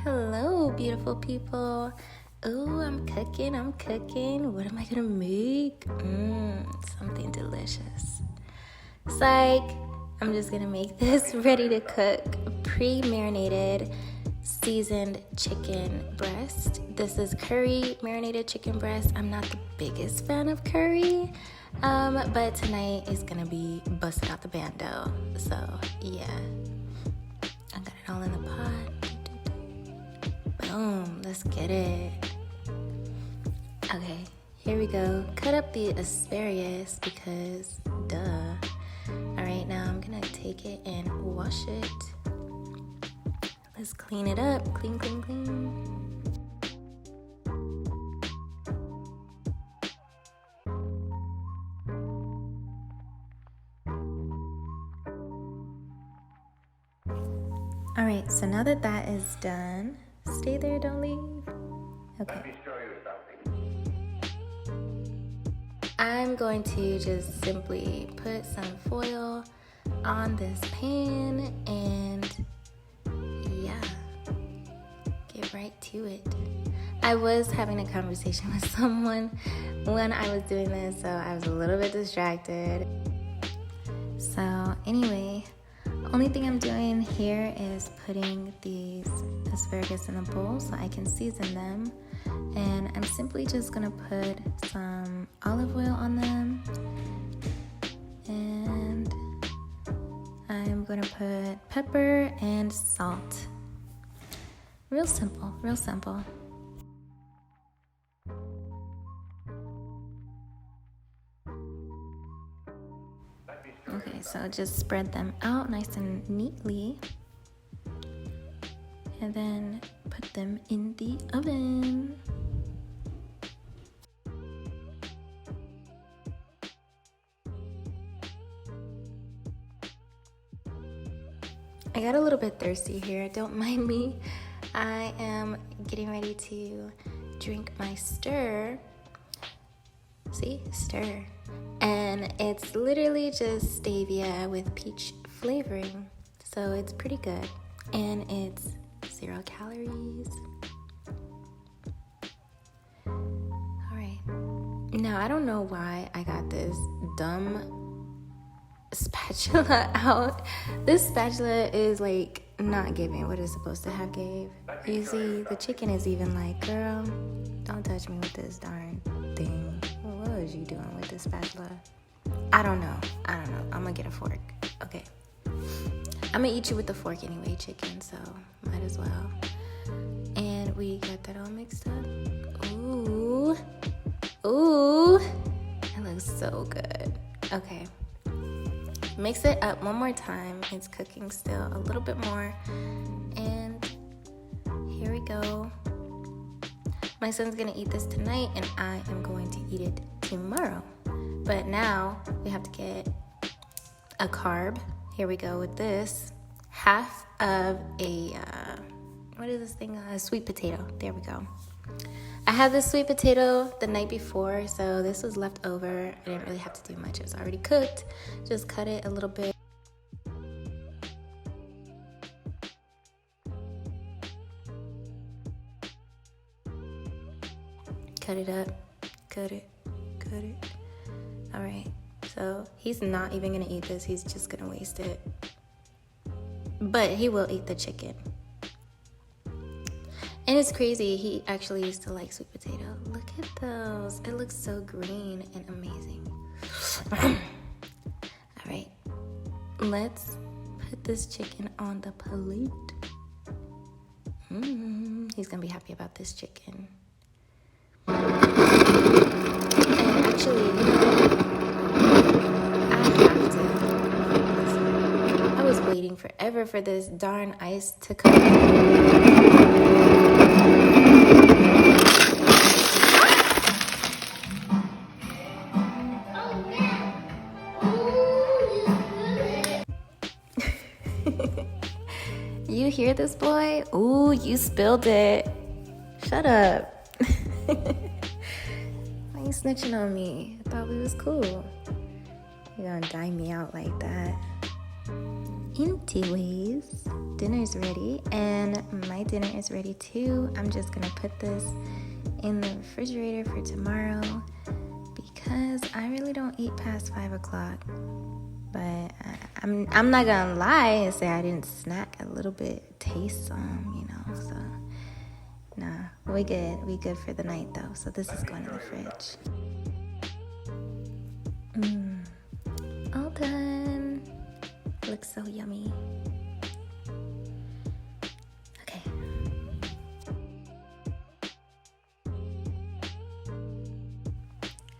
Hello, beautiful people. Ooh, I'm cooking. What am I gonna make? Something delicious. Psych, I'm just gonna make this ready to cook pre-marinated seasoned chicken breast. This is curry marinated chicken breast. I'm not the biggest fan of curry, but tonight is gonna be busted out the bando. So yeah, I got it all in the pot. Boom, let's get it. Okay, here we go. Cut up the asparagus because duh. All right, now I'm gonna take it and wash it. Let's clean it up. Clean. All right, so now that that is done, stay there, don't leave. Okay. Let me show you something. I'm going to just simply put some foil on this pan and yeah, get right to it. I was having a conversation with someone when I was doing this, so I was a little bit distracted. So anyway, only thing I'm doing here is putting these asparagus in a bowl so I can season them. And I'm simply just gonna put some olive oil on them. And I'm gonna put pepper and salt. Real simple. Okay, so just spread them out nice and neatly. And then put them in the oven. I got a little bit thirsty here, don't mind me. I am getting ready to drink my stir. See, stir. And it's literally just stevia with peach flavoring. So it's pretty good. And it's 0 calories. All right. Now, I don't know why I got this dumb spatula out. This spatula is like not giving what it's supposed to have gave. You see, the chicken is even like, girl, don't touch me with this darn thing. What was you doing with this spatula? I don't know. I'm gonna get a fork. Okay. I'm gonna eat you with the fork anyway, chicken, so might as well. And we got that all mixed up. Ooh. It looks so good. Okay. Mix it up one more time. It's cooking still a little bit more. And here we go. My son's gonna eat this tonight and I am going to eat it tomorrow. But now we have to get a carb. Here we go with this. Half of a, what is this thing? A sweet potato. There we go. I had this sweet potato the night before, so this was left over. I didn't really have to do much. It was already cooked. Just cut it a little bit. Cut it up. Cut it. All right. So he's not even gonna eat this. He's just gonna waste it. But he will eat the chicken. And it's crazy, he actually used to like sweet potato. Look at those. It looks so green and amazing. All right, let's put this chicken on the plate. He's gonna be happy about this chicken. And actually, I was waiting forever for this darn ice to cook. You hear this, boy? Ooh, you spilled it. Shut up. Why you snitching on me? I thought we was cool. You're gonna dime me out like that. Anyways, dinner's ready, and my dinner is ready too. I'm just gonna put this in the refrigerator for tomorrow because I really don't eat past 5 o'clock. But I'm not gonna lie and say I didn't snack a little bit, taste some, you know. So nah, we good for the night though. So this is going in the fridge. All done. Looks so yummy. Okay.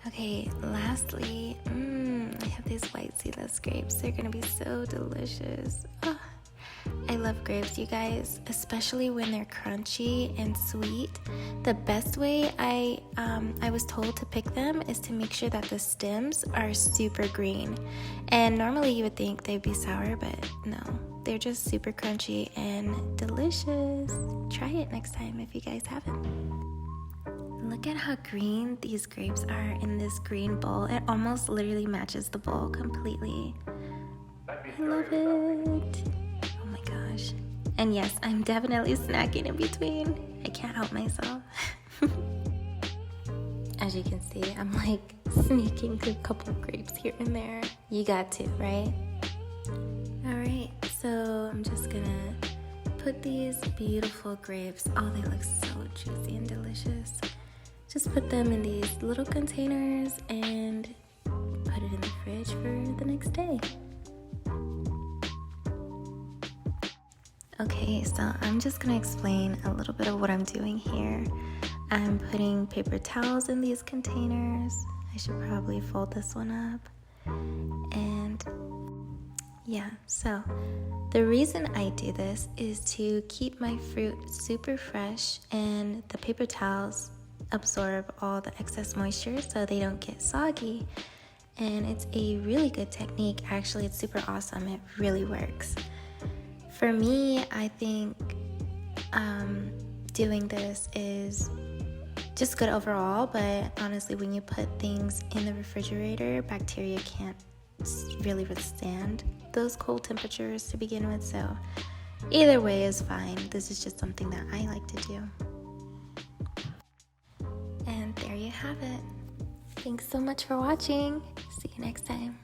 Okay, lastly, I have these white seedless grapes. They're gonna be so delicious. Oh, I love grapes, you guys, especially when they're crunchy and sweet. The best way I was told to pick them is to make sure that the stems are super green. And normally you would think they'd be sour, but no, they're just super crunchy and delicious. Try it next time if you guys haven't. Look at how green these grapes are in this green bowl. It almost literally matches the bowl completely. I love it. Oh my gosh. And yes, I'm definitely snacking in between. I can't help myself. As you can see, I'm like sneaking a couple of grapes here and there. You got to, right? Alright, so I'm just gonna put these beautiful grapes. Oh, they look so juicy and delicious. Just put them in these little containers and put it in the fridge for the next day. Okay, so I'm just gonna explain a little bit of what I'm doing here. I'm putting paper towels in these containers. I should probably fold this one up. And yeah, so the reason I do this is to keep my fruit super fresh, and the paper towels absorb all the excess moisture so they don't get soggy. And it's a really good technique. Actually, it's super awesome. It really works. For me, I think doing this is just good overall, but honestly, when you put things in the refrigerator, bacteria can't really withstand those cold temperatures to begin with. So either way is fine. This is just something that I like to do. And there you have it. Thanks so much for watching. See you next time.